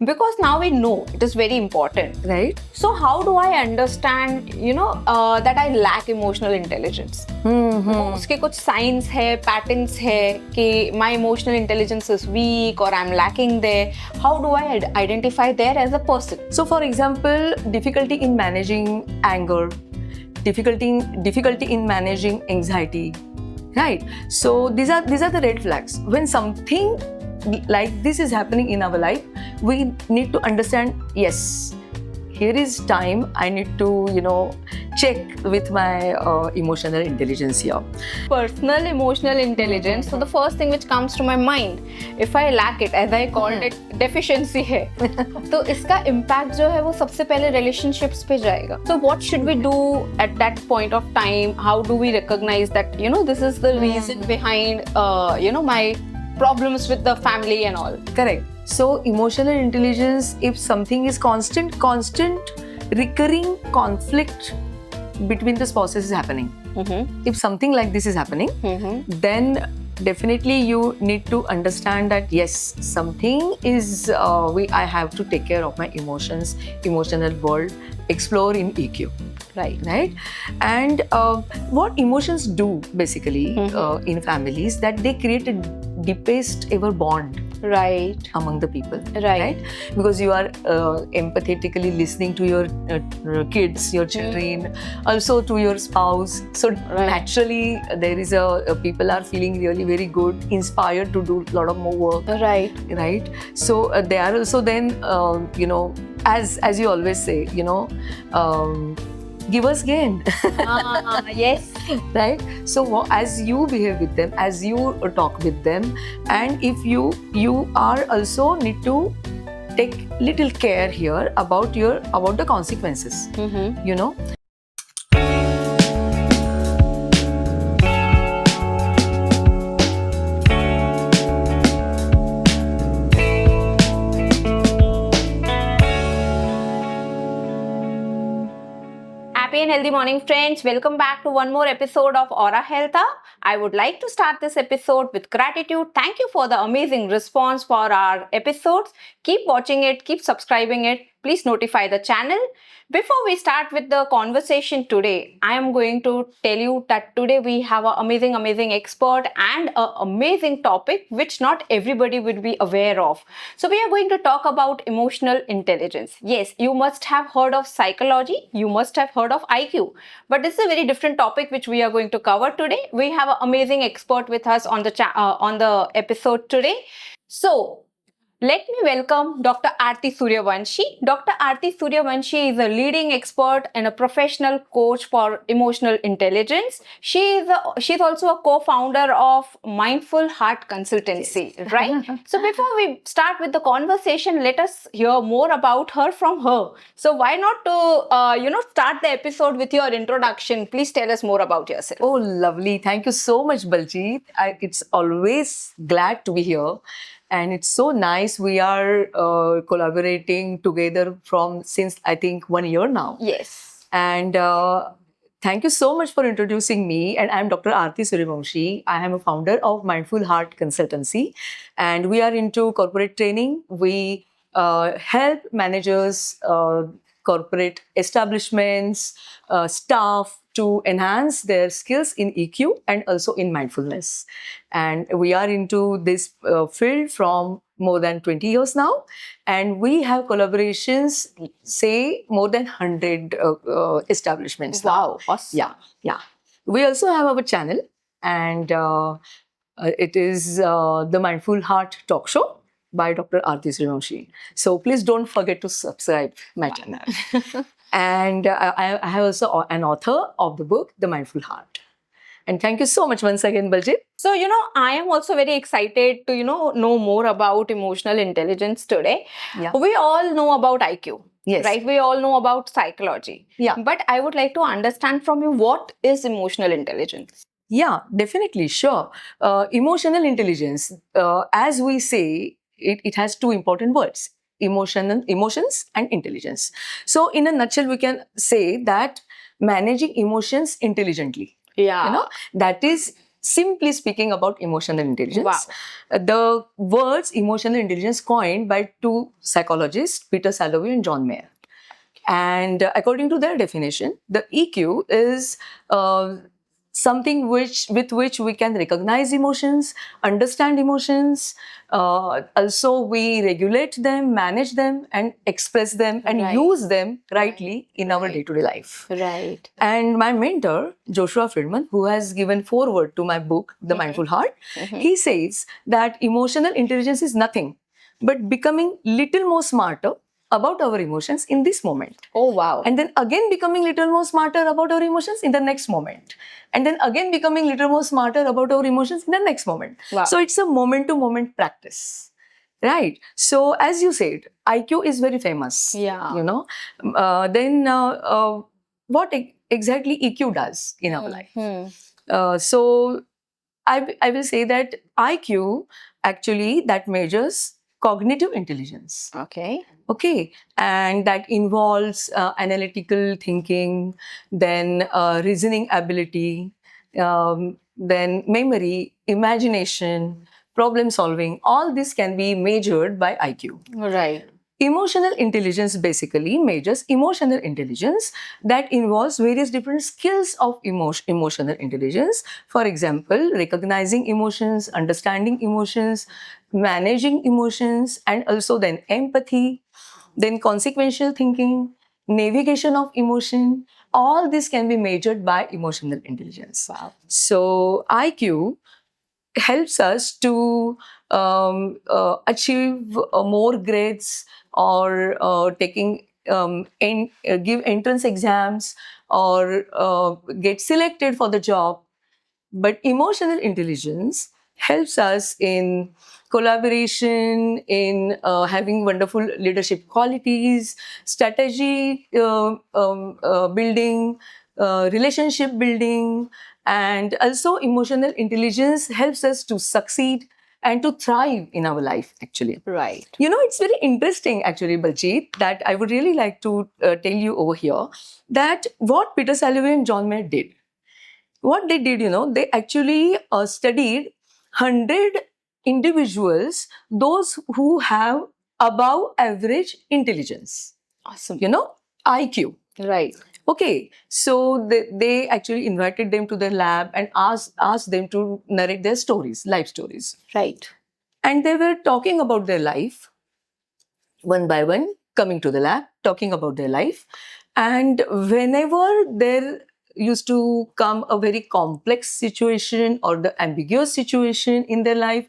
Because now we know it is very important. Right? So how do I understand, that I lack emotional intelligence? उसके कुछ signs है, patterns है कि my emotional intelligence is weak or I'm lacking there. How do I identify there as a person? So, for example, difficulty in managing anger, difficulty in managing anxiety, right? So these are the red flags. When something like this is happening in our life, we need to understand, yes, here is time I need to check with my emotional intelligence here. Personal emotional intelligence. So the first thing which comes to my mind, if I lack it, as I called it, deficiency है, तो इसका impact जो है वो सबसे पहले relationships पे जाएगा. So what should we do at that point of time? How do we recognize that this is the reason behind my problems with the family and all? Correct. So emotional intelligence, if something is constant recurring conflict between the spouses is happening. If something like this is happening, then definitely you need to understand that yes, something is I have to take care of my emotions, emotional world, explore in EQ. Right? And what emotions do basically in families, that they create a deepest ever bond among the people, right? Because you are empathetically listening to your kids, your children, also to your spouse. So naturally there is people are feeling really very good, inspired to do a lot of more work, right? So they are also then as you always say, give us gain. Yes. Right? So as you behave with them, as you talk with them, and if you are also need to take little care here about the consequences. Happy and healthy morning, friends. Welcome back to one more episode of Aura Health. I would like to start this episode with gratitude. Thank you for the amazing response for our episodes. Keep watching it, keep subscribing it. Please notify the channel. Before we start with the conversation today, I am going to tell you that today we have an amazing expert and an amazing topic which not everybody would be aware of. So we are going to talk about emotional intelligence. Yes, you must have heard of psychology, you must have heard of IQ, but this is a very different topic which we are going to cover today. We have an amazing expert with us on the episode today. So let me welcome Dr. Arati Suryawanshi. Dr. Arati Suryawanshi is a leading expert and a professional coach for emotional intelligence. She's also a co-founder of Mindful Heart Consultancy, right? So before we start with the conversation, let us hear more about her from her. So why not to start the episode with your introduction? Please tell us more about yourself. Oh, lovely. Thank you so much, Baljeet. It's always glad to be here. And it's so nice. We are collaborating together since I think 1 year now. Yes. And thank you so much for introducing me. And I'm Dr. Arati Suryawanshi. I am a founder of Mindful Heart Consultancy. And we are into corporate training. We help managers, corporate establishments, staff to enhance their skills in EQ and also in mindfulness. And we are into this field from more than 20 years now. And we have collaborations, say, more than 100 establishments. Wow, awesome. Yeah. We also have our channel, and it is the Mindful Heart Talk Show by Dr. Arati Suryawanshi. So please don't forget to subscribe my channel. And I have also an author of the book, The Mindful Heart. And thank you so much once again, Baljeet. So, I am also very excited to, know more about emotional intelligence today. Yeah. We all know about IQ. Yes. Right? We all know about psychology. Yeah. But I would like to understand from you, what is emotional intelligence? Yeah, definitely. Sure. Emotional intelligence, as we say, it has two important words. Emotions and intelligence. So in a nutshell, we can say that managing emotions intelligently. Yeah. That is simply speaking about emotional intelligence. Wow. The words emotional intelligence coined by two psychologists, Peter Salovey and John Mayer. And according to their definition, the EQ is something with which we can recognize emotions, understand emotions. Also, we regulate them, manage them, and express them and Right. use them rightly in our Right. day-to-day life. Right. And my mentor, Joshua Friedman, who has given foreword to my book, The Mindful Heart, he says that emotional intelligence is nothing but becoming little more smarter about our emotions in this moment. Oh, wow. And then again becoming little more smarter about our emotions in the next moment. And then again becoming little more smarter about our emotions in the next moment. Wow. So it's a moment-to-moment practice. Right. So as you said, IQ is very famous. Yeah. You know. Then what exactly EQ does in our life? So I will say that IQ actually that measures cognitive intelligence. Okay. Okay, and that involves analytical thinking, then reasoning ability, then memory, imagination, problem solving. All this can be measured by IQ. Right. Emotional intelligence basically measures emotional intelligence that involves various different skills of emotional intelligence. For example, recognizing emotions, understanding emotions, managing emotions, and also then empathy, then consequential thinking, navigation of emotion. All this can be measured by emotional intelligence. Wow. So IQ helps us to achieve more grades or taking give entrance exams or get selected for the job. But emotional intelligence helps us in collaboration, in having wonderful leadership qualities, strategy building, relationship building, and also emotional intelligence helps us to succeed and to thrive in our life actually. Right. You know, it's very interesting actually, Baljeet, that I would really like to tell you over here that what Peter Salovey and John Mayer did. What they did, you know, they actually studied 100 individuals, those who have above average intelligence. Awesome. You know, IQ. Right. Okay, so they actually invited them to their lab and asked them to narrate their stories, life stories. Right. And they were talking about their life one by one, coming to the lab, talking about their life. And whenever there used to come a very complex situation or the ambiguous situation in their life,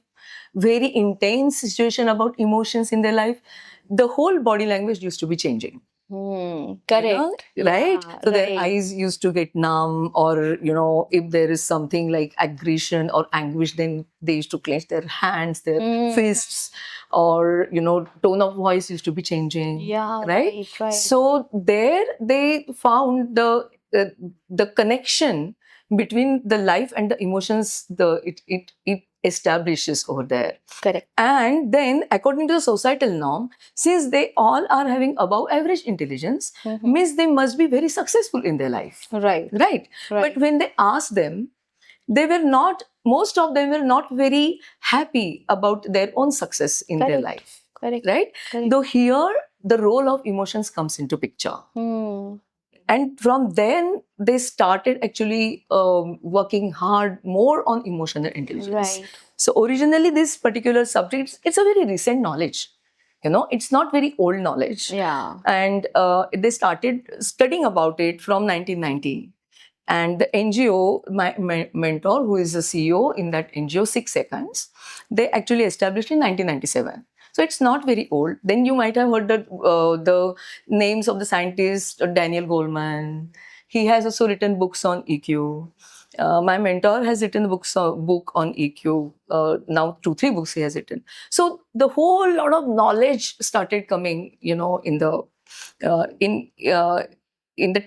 very intense situation about emotions in their life, the whole body language used to be changing. Correct. You know, right? Yeah, So their right. eyes used to get numb, or you know, if there is something like aggression or anguish, then they used to clench their hands, their fists, or you know, tone of voice used to be changing. Yeah, right. right. So there they found the connection between the life and the emotions. It establishes over there. Correct. And then, according to the societal norm, since they all are having above average intelligence, means they must be very successful in their life. Right. Right. Right. But when they asked them, they were not, most of them were not very happy about their own success in their Correct. life. Correct. Right. Correct. Though here, the role of emotions comes into picture. And from then, they started actually working hard more on emotional intelligence. Right. So originally, this particular subject, it's a very recent knowledge. You know, it's not very old knowledge. Yeah. And they started studying about it from 1990. And the NGO, my mentor, who is the CEO in that NGO, 6 Seconds, they actually established in 1997. So it's not very old. Then you might have heard the names of the scientists, Daniel Goleman. He has also written books on EQ. My mentor has written book on EQ. Now 2-3 books he has written. So the whole lot of knowledge started coming, you know, in the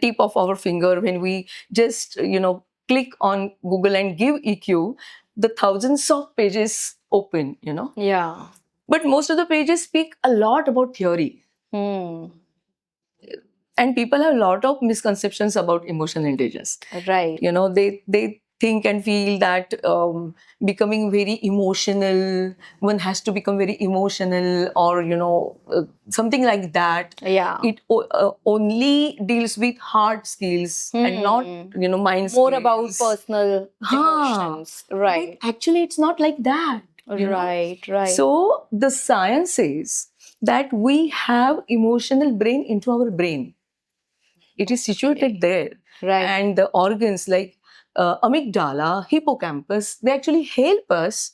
tip of our finger when we just, you know, click on Google and give EQ. The thousands of pages open, you know. Yeah. But most of the pages speak a lot about theory. And people have a lot of misconceptions about emotional intelligence. Right. You know, they think and feel that becoming very emotional, one has to become very emotional, or something like that. Yeah. It only deals with hard skills and not mind skills. More about personal emotions. Right. But actually, it's not like that. Right. So the science says that we have emotional brain into our brain. It is situated there. Right. And the organs like amygdala, hippocampus, they actually help us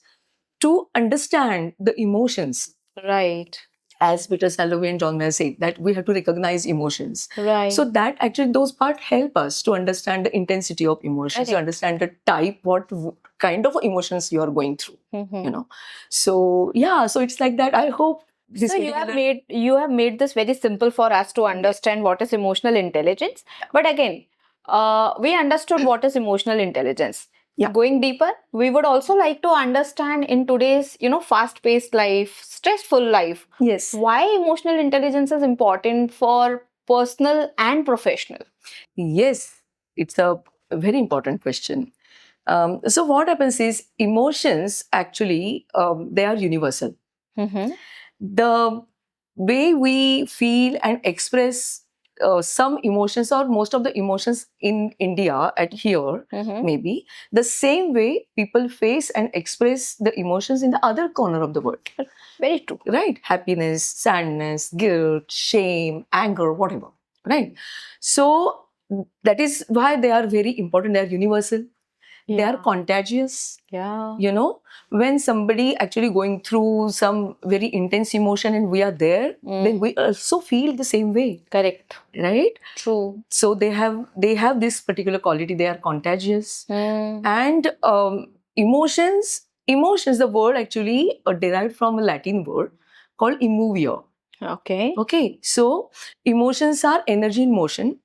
to understand the emotions. Right. As Peter Salovey and John Mayer said, that we have to recognize emotions. Right. So that actually, those parts help us to understand the intensity of emotions, to understand the type, what kind of emotions you are going through. So so it's like that. I hope this. So you have made this very simple for us to understand what is emotional intelligence. But again, we understood what is emotional intelligence. Yeah. Going deeper, we would also like to understand in today's fast-paced life, stressful life. Yes. Why emotional intelligence is important for personal and professional. Yes, it's a very important question. So what happens is emotions actually they are universal. The way we feel and express some emotions or most of the emotions in India at here, maybe the same way people face and express the emotions in the other corner of the world. Very true. Right? Happiness, sadness, guilt, shame, anger, whatever. Right? So that is why they are very important. They are universal. They are contagious. Yeah. When somebody actually going through some very intense emotion and we are there, then we also feel the same way. Correct. Right? True. So they have this particular quality. They are contagious. And emotions, the word actually derived from a Latin word called immovio. Okay. So emotions are energy in motion.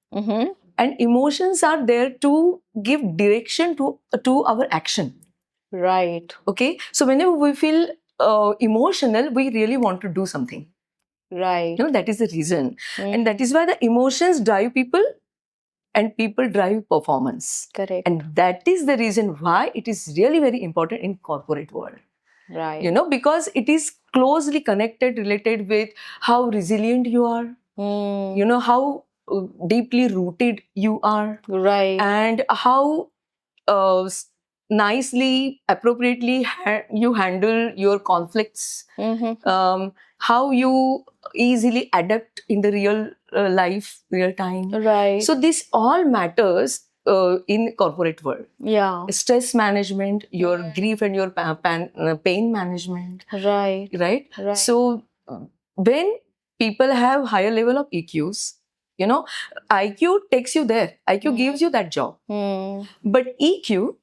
And emotions are there to give direction to our action. Right. Okay. So whenever we feel emotional, we really want to do something. Right. That is the reason. And that is why the emotions drive people and people drive performance. Correct. And that is the reason why it is really very important in corporate world. Right. Because it is closely connected, related with how resilient you are. How deeply rooted you are. Right. And how nicely, appropriately you handle your conflicts. How you easily adapt in the real life, real time. Right. So this all matters in corporate world. Yeah. Stress management, your grief and your pain management. Right. Right. So when people have higher level of EQs, IQ takes you there. IQ gives you that job. But EQ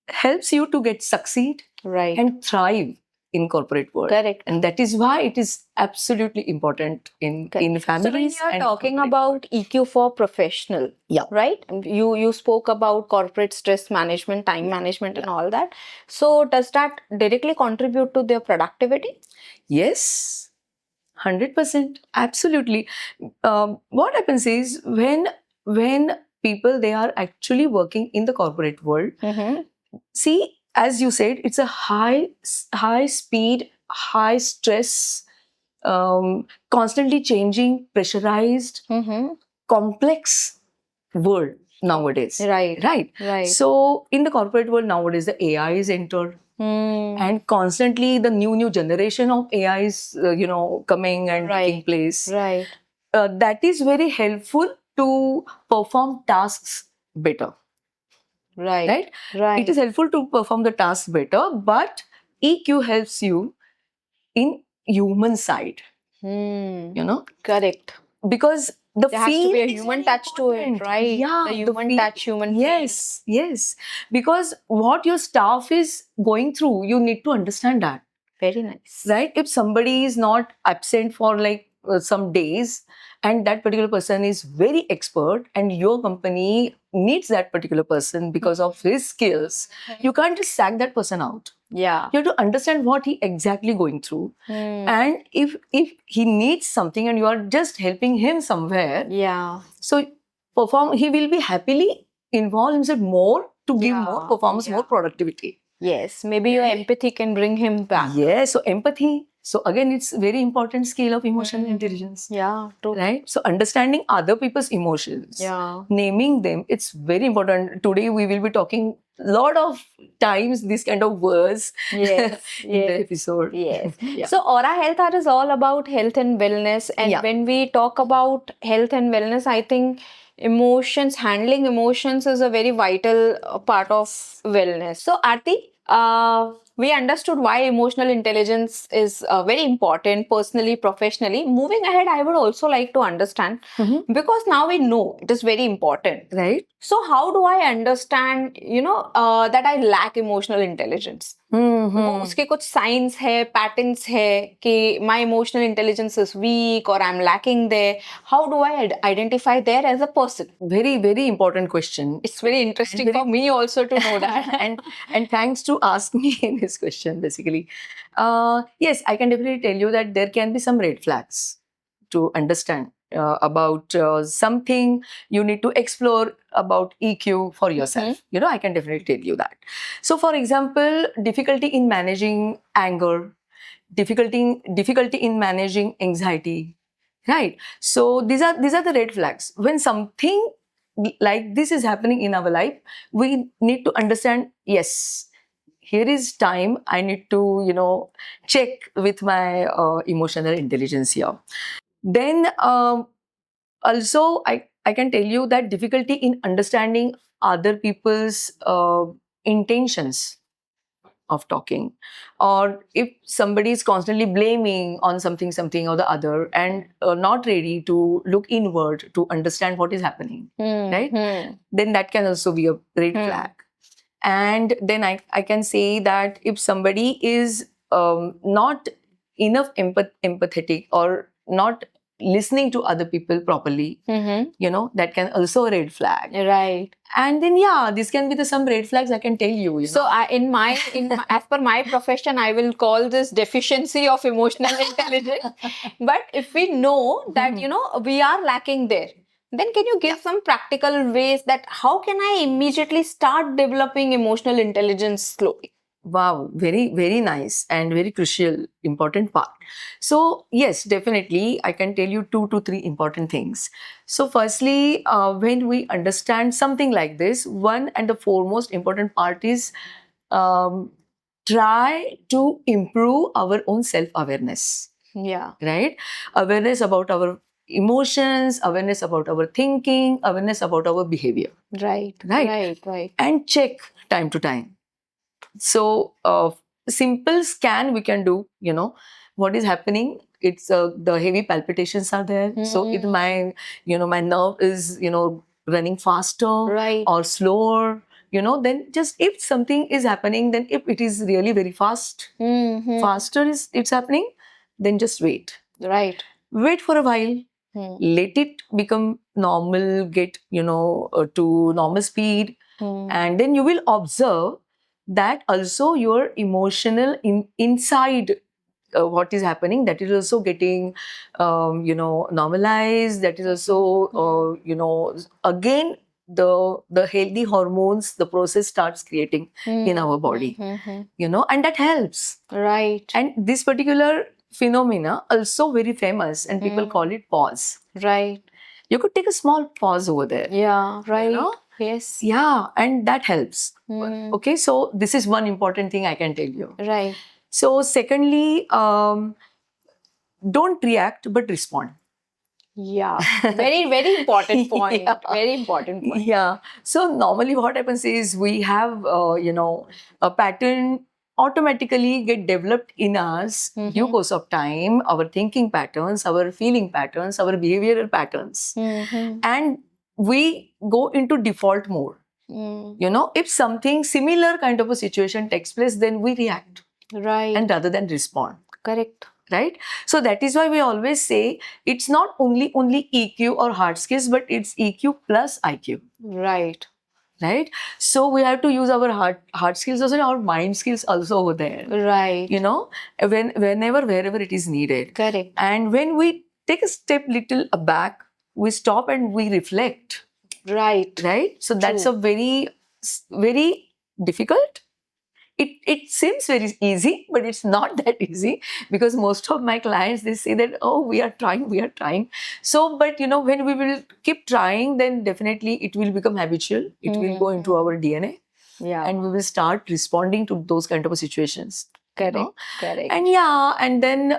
helps you to succeed and thrive in corporate world. Correct. And that is why it is absolutely important in families. So when you are talking about EQ for professional, right? You spoke about corporate stress management, time management and all that. So does that directly contribute to their productivity? Yes. 100%. Absolutely. What happens is when people, they are actually working in the corporate world, see, as you said, it's a high speed, high stress, constantly changing, pressurized, complex world nowadays. Right. So in the corporate world nowadays, the AI is entered. And constantly the new generation of AIs, coming and taking place. Right. That is very helpful to perform tasks better. Right. It is helpful to perform the task better, but EQ helps you in human side. Correct. Because there has to be a human touch to it, right? Yeah, the human touch, human yes. Because what your staff is going through, you need to understand that. Very nice. Right? If somebody is not absent for some days, and that particular person is very expert, and your company needs that particular person because of his skills, you can't just sack that person out. Yeah. You have to understand what he exactly going through. And if he needs something and you are just helping him somewhere, so he will be happily involve himself more to give more performance, more productivity. Yes, maybe your empathy can bring him back. Yes, so empathy. So again, it's very important skill of emotional intelligence. Yeah, true. Right? So understanding other people's emotions, naming them, it's very important. Today we will be talking a lot of times these kind of words in the episode. Yes. So Aura Health Hour is all about health and wellness. And when we talk about health and wellness, I think handling emotions is a very vital part of wellness. So Aarti, we understood why emotional intelligence is very important personally, professionally. Moving ahead, I would also like to understand, because now we know it is very important. Right. So how do I understand, that I lack emotional intelligence? उसके कुछ signs है, patterns है कि my emotional intelligence is weak or I'm lacking there. How do I identify there as a person? Very, very important question. It's very interesting for me also to know that. and thanks to ask me this question, basically. Yes, I can definitely tell you that there can be some red flags to understand about something you need to explore about EQ for yourself. I can definitely tell you that. So, for example, difficulty in managing anger, difficulty in managing anxiety, right? So these are the red flags. When something like this is happening in our life, we need to understand, yes, here is time I need to check with my emotional intelligence here. Then also I can tell you that difficulty in understanding other people's intentions of talking, or if somebody is constantly blaming on something or the other, and not ready to look inward to understand what is happening, right? Then that can also be a red flag. And then I can say that if somebody is not enough empathetic or not listening to other people properly, that can also a red flag. Right. And then this can be some red flags I can tell you. So as per my profession, I will call this deficiency of emotional intelligence. But if we know that we are lacking there, then can you give some practical ways that how can I immediately start developing emotional intelligence slowly? Wow, very, very nice and very crucial, important part. So yes, definitely, I can tell you 2 to 3 important things. So firstly, when we understand something like this, one and the foremost important part is try to improve our own self-awareness. Yeah. Right? Awareness about our emotions, awareness about our thinking, awareness about our behavior. Right. And check time to time. So simple scan we can do, what is happening. It's the heavy palpitations are there. So it my nerve is running faster or slower. Then just if something is happening, then if it is really very faster it's happening, then just wait. Right. Wait for a while. Let it become normal, get to normal speed, and then you will observe that also your emotional inside what is happening, that is also getting normalized. That is also again the healthy hormones, the process starts creating in our body, and that helps. Right. And this particular phenomena also very famous, and people call it pause. Right. You could take a small pause over there. Yeah. Right. Yes. Yeah, and that helps. Okay, so this is one important thing I can tell you. Right. So secondly, don't react but respond. Yeah, very, very important point. Very important point. Yeah. So normally what happens is we have a pattern automatically get developed in us due course of time, our thinking patterns, our feeling patterns, our behavioral patterns, and we go into default mode. If something similar kind of a situation takes place, then we react. Right. And rather than respond. Correct. Right? So that is why we always say it's not only EQ or hard skills, but it's EQ plus IQ. Right. Right? So we have to use our hard skills also, our mind skills also over there. Right. Wherever it is needed. Correct. And when we take a step little back, we stop and we reflect. Right. Right? So that's a very very difficult. It seems very easy, but it's not that easy, because most of my clients, they say that, oh, we are trying. So, but when we will keep trying, then definitely it will become habitual. It will go into our DNA, and we will start responding to those kind of situations. Correct. And then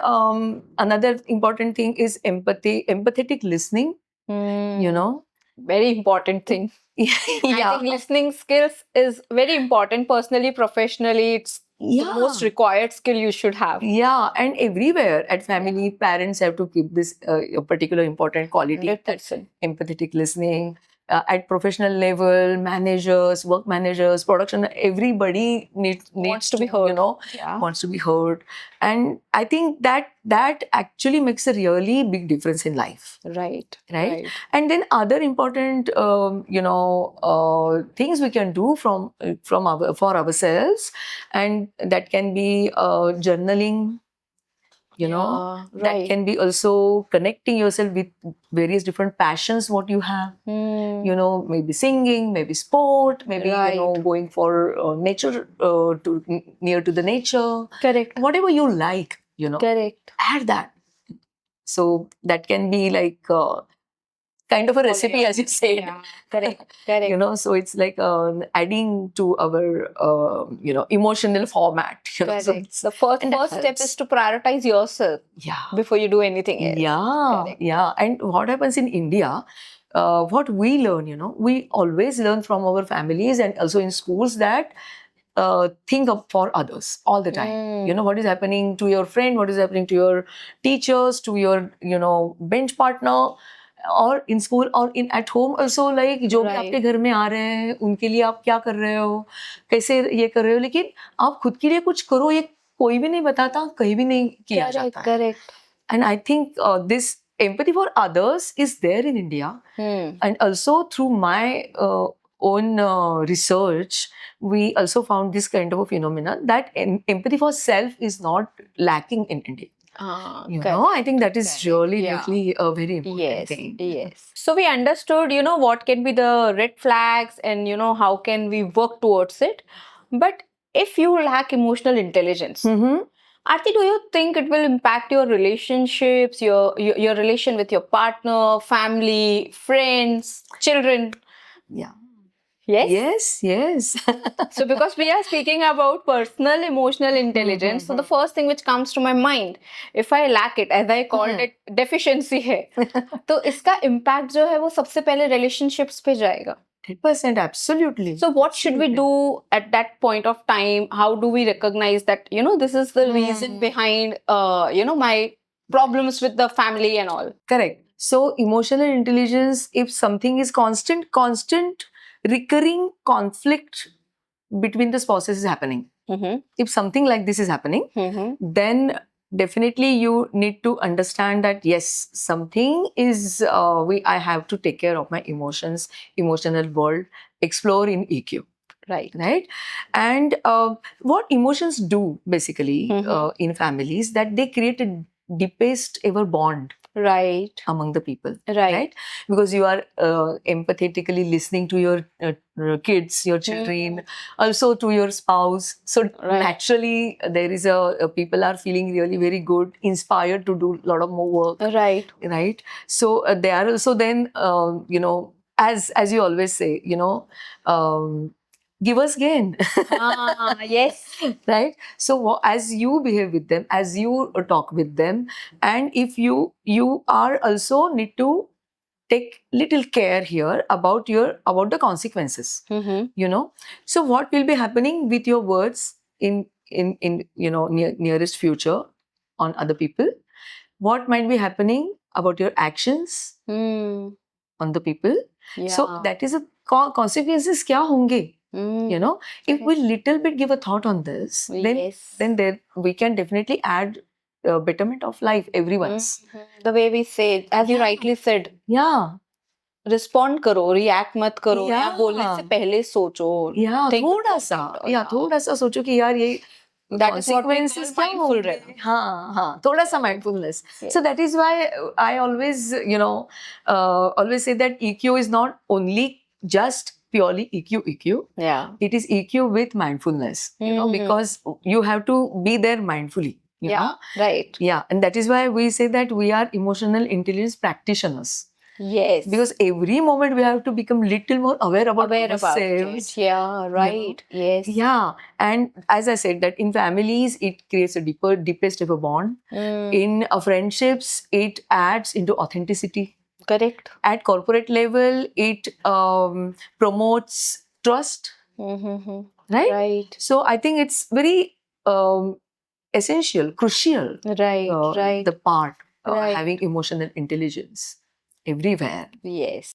another important thing is empathetic listening. Very important thing. I think listening skills is very important. Personally, professionally, it's the most required skill you should have. Yeah, and everywhere at family, parents have to keep this a particular important quality. 100%. Empathetic listening. At professional level, managers, work managers, production, everybody needs to be heard. Wants to be heard. And I think that actually makes a really big difference in life. Right. And then other important things we can do for ourselves, and that can be journaling. That can be also connecting yourself with various different passions what you have. Maybe singing, maybe sport, maybe going for nature, near to the nature. Correct. Whatever you like, Correct. add that. So that can be like kind of a recipe, as you said. Yeah, correct. So it's like adding to our emotional format. Correct. So the first step is to prioritize yourself before you do anything else. And what happens in India, what we learn, we always learn from our families and also in schools that think of for others all the time. What is happening to your friend, what is happening to your teachers, to your bench partner, और in school और इन at home also, like जो भी आपके घर में आ रहे हैं उनके लिए आप क्या कर रहे हो, कैसे ये कर रहे हो, लेकिन आप खुद के लिए कुछ करो, ये कोई भी नहीं बताता, कहीं भी नहीं किया जाता है. Correct. And I think this empathy for others is there in India. And also through my own research, we also found this kind of a phenomenon that empathy for self is not lacking in India. I think that is really a very important thing. Yes. So we understood, what can be the red flags and, how can we work towards it. But if you lack emotional intelligence, Arati, do you think it will impact your relationships, your relation with your partner, family, friends, children? Yeah. Yes? Yes. So because we are speaking about personal emotional intelligence, so the first thing which comes to my mind, if I lack it, as I called it, deficiency है, तो इसका impact जो है वो सबसे पहले relationships पे जाएगा. 100%, absolutely. So what should we do at that point of time? How do we recognize that, this is the reason behind, my problems with the family and all? Correct. So emotional intelligence, if something is constant recurring conflict between the spouses is happening. If something like this is happening, then definitely you need to understand that yes, something is I have to take care of my emotions, emotional world, explore in EQ. Right. And what emotions do basically in families, that they create a deepest ever bond. Right. Among the people. Right. Because you are empathetically listening to your kids, your children, also to your spouse. So naturally, there is people are feeling really very good, inspired to do a lot of more work. Right. So they are also then, as you always say, give us gain. Yes. Right. So as you behave with them, as you talk with them, and if you are also need to take little care here about the consequences. So what will be happening with your words in nearest future on other people? What might be happening about your actions on the people? So that is a consequences kya honge? If we little bit give a thought on this, then there we can definitely add betterment of life, everyone's. The way we say, as you rightly said, respond करो, react मत करो, या बोलने से पहले सोचो. थोड़ा सा सोचो कि यार ये that is what we call mindful रहना. हाँ, थोड़ा सा mindfulness. So that is why I always always say that EQ is not only just purely EQ. Yeah. It is EQ with mindfulness, because you have to be there mindfully. You know? Right. Yeah, and that is why we say that we are emotional intelligence practitioners. Yes. Because every moment we have to become little more aware about ourselves. It. Yeah, right. Yes. Yeah, and as I said, that in families it creates a deepest ever bond. In friendships, it adds into authenticity. Correct. At corporate level, it promotes trust. Mm-hmm. Right. So I think it's very essential, crucial. Right. The part having emotional intelligence everywhere. Yes.